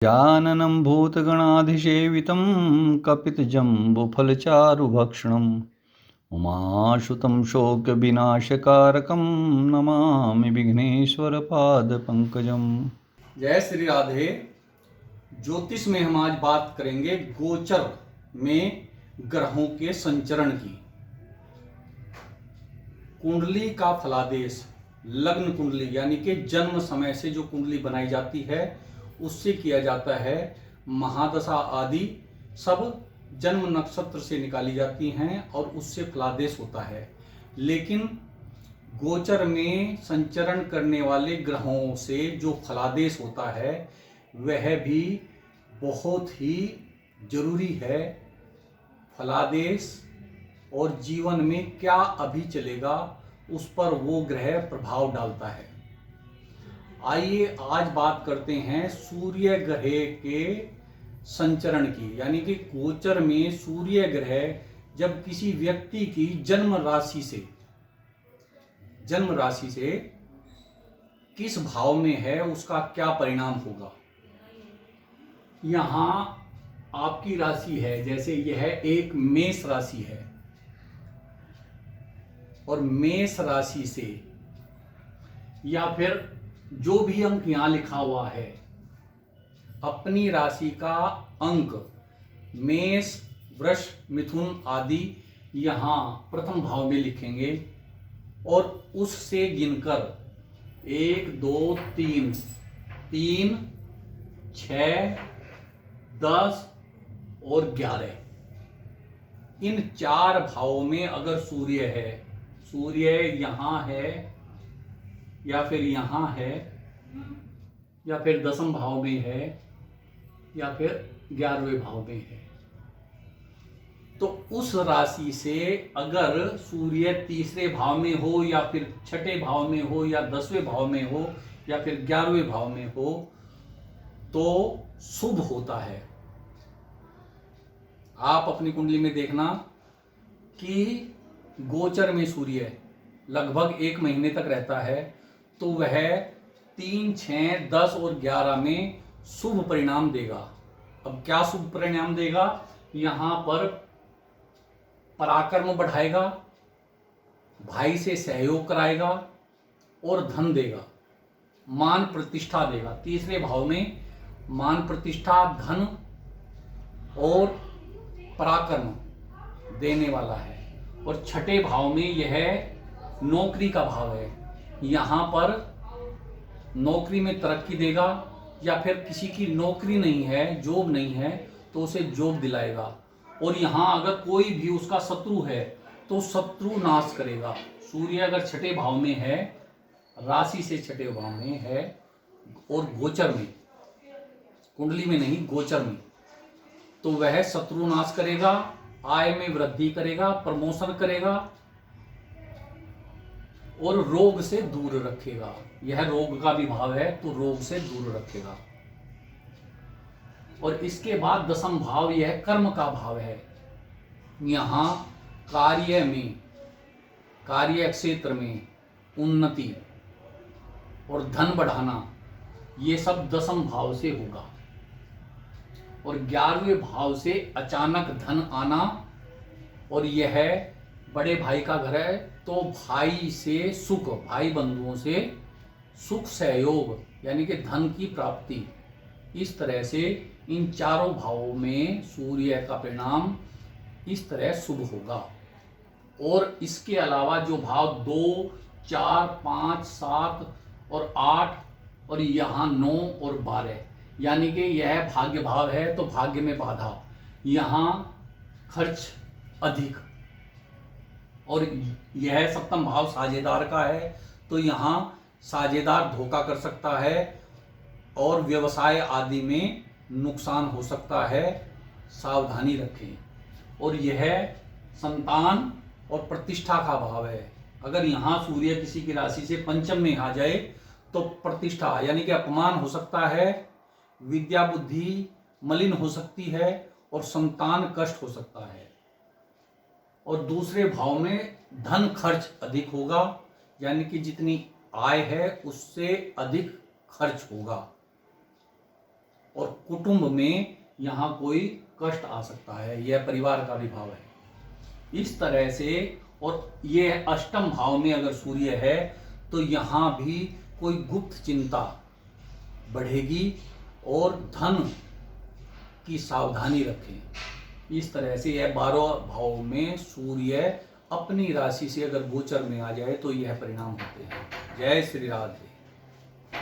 जाननं भूतगणाधिसेवितं कपितजम्बुफलचारुभक्षणम् उमासुतं शोकविनाशकारकं नमामि विघ्नेश्वरपादपङ्कजम्। जय श्री राधे। ज्योतिष में हम आज बात करेंगे गोचर में ग्रहों के संचरण की। कुंडली का फलादेश, लग्न कुंडली यानी कि जन्म समय से जो कुंडली बनाई जाती है उससे किया जाता है। महादशा आदि सब जन्म नक्षत्र से निकाली जाती हैं और उससे फलादेश होता है। लेकिन गोचर में संचरण करने वाले ग्रहों से जो फलादेश होता है वह भी बहुत ही जरूरी है। फलादेश और जीवन में क्या अभी चलेगा उस पर वो ग्रह प्रभाव डालता है। आइए आज बात करते हैं सूर्य ग्रह के संचरण की, यानी कि गोचर में सूर्य ग्रह जब किसी व्यक्ति की जन्म राशि से किस भाव में है उसका क्या परिणाम होगा। यहां आपकी राशि है, जैसे यह एक मेष राशि है और मेष राशि से या फिर जो भी अंक यहां लिखा हुआ है अपनी राशि का अंक मेष, वृष, मिथुन आदि यहां प्रथम भाव में लिखेंगे और उससे गिनकर 1, 2, 3, 6, 10 और 11 इन 4 भावों में अगर सूर्य है, सूर्य यहां है या फिर यहां है या फिर 10वें भाव में है या फिर 11वें भाव में है, तो उस राशि से अगर सूर्य तीसरे भाव में हो या फिर छठे भाव में हो या 10वें भाव में हो या फिर 11वें भाव में हो तो शुभ होता है। आप अपनी कुंडली में देखना कि गोचर में सूर्य लगभग 1 महीने तक रहता है तो वह 3, 6, 10 और 11 में शुभ परिणाम देगा। अब क्या शुभ परिणाम देगा? यहां पर पराक्रम बढ़ाएगा, भाई से सहयोग कराएगा और धन देगा, मान प्रतिष्ठा देगा। तीसरे भाव में मान प्रतिष्ठा, धन और पराक्रम देने वाला है और छठे भाव में यह नौकरी का भाव है। यहां पर नौकरी में तरक्की देगा या फिर किसी की नौकरी नहीं है, जॉब नहीं है तो उसे जॉब दिलाएगा। और यहां अगर कोई भी उसका शत्रु है तो शत्रु नाश करेगा। सूर्य अगर छठे भाव में है, राशि से छठे भाव में है और गोचर में, कुंडली में नहीं गोचर में, तो वह शत्रु नाश करेगा, आय में वृद्धि करेगा, प्रमोशन करेगा और रोग से दूर रखेगा। यह रोग का भी भाव है तो रोग से दूर रखेगा। और इसके बाद 10वां भाव यह कर्म का भाव है। यहां कार्य में, कार्य क्षेत्र में उन्नति और धन बढ़ाना ये सब 10वें भाव से होगा। और 11वें भाव से अचानक धन आना, और यह बड़े भाई का घर है तो भाई से सुख, भाई बंधुओं से सुख, सहयोग यानी कि धन की प्राप्ति। इस तरह से इन 4 भावों में सूर्य का परिणाम इस तरह शुभ होगा। और इसके अलावा जो भाव 2, 4, 5, 7 और 8 और यहाँ 9 और 12 यानी कि यह भाग्य भाव है तो भाग्य में बाधा, यहाँ खर्च अधिक, और यह 7वां भाव साझेदार का है तो यहाँ साझेदार धोखा कर सकता है और व्यवसाय आदि में नुकसान हो सकता है, सावधानी रखें। और यह संतान और प्रतिष्ठा का भाव है। अगर यहाँ सूर्य किसी की राशि से पंचम में आ जाए तो प्रतिष्ठा यानी कि अपमान हो सकता है, विद्या बुद्धि मलिन हो सकती है और संतान कष्ट हो सकता है। और दूसरे भाव में धन खर्च अधिक होगा, यानी कि जितनी आय है उससे अधिक खर्च होगा। और कुटुंब में यहाँ कोई कष्ट आ सकता है, यह परिवार का भी भाव है। इस तरह से, और ये अष्टम भाव में अगर सूर्य है तो यहाँ भी कोई गुप्त चिंता बढ़ेगी और धन की सावधानी रखें। इस तरह से यह 12 भाव में सूर्य अपनी राशि से अगर गोचर में आ जाए तो यह परिणाम होते हैं। जय श्री राधे।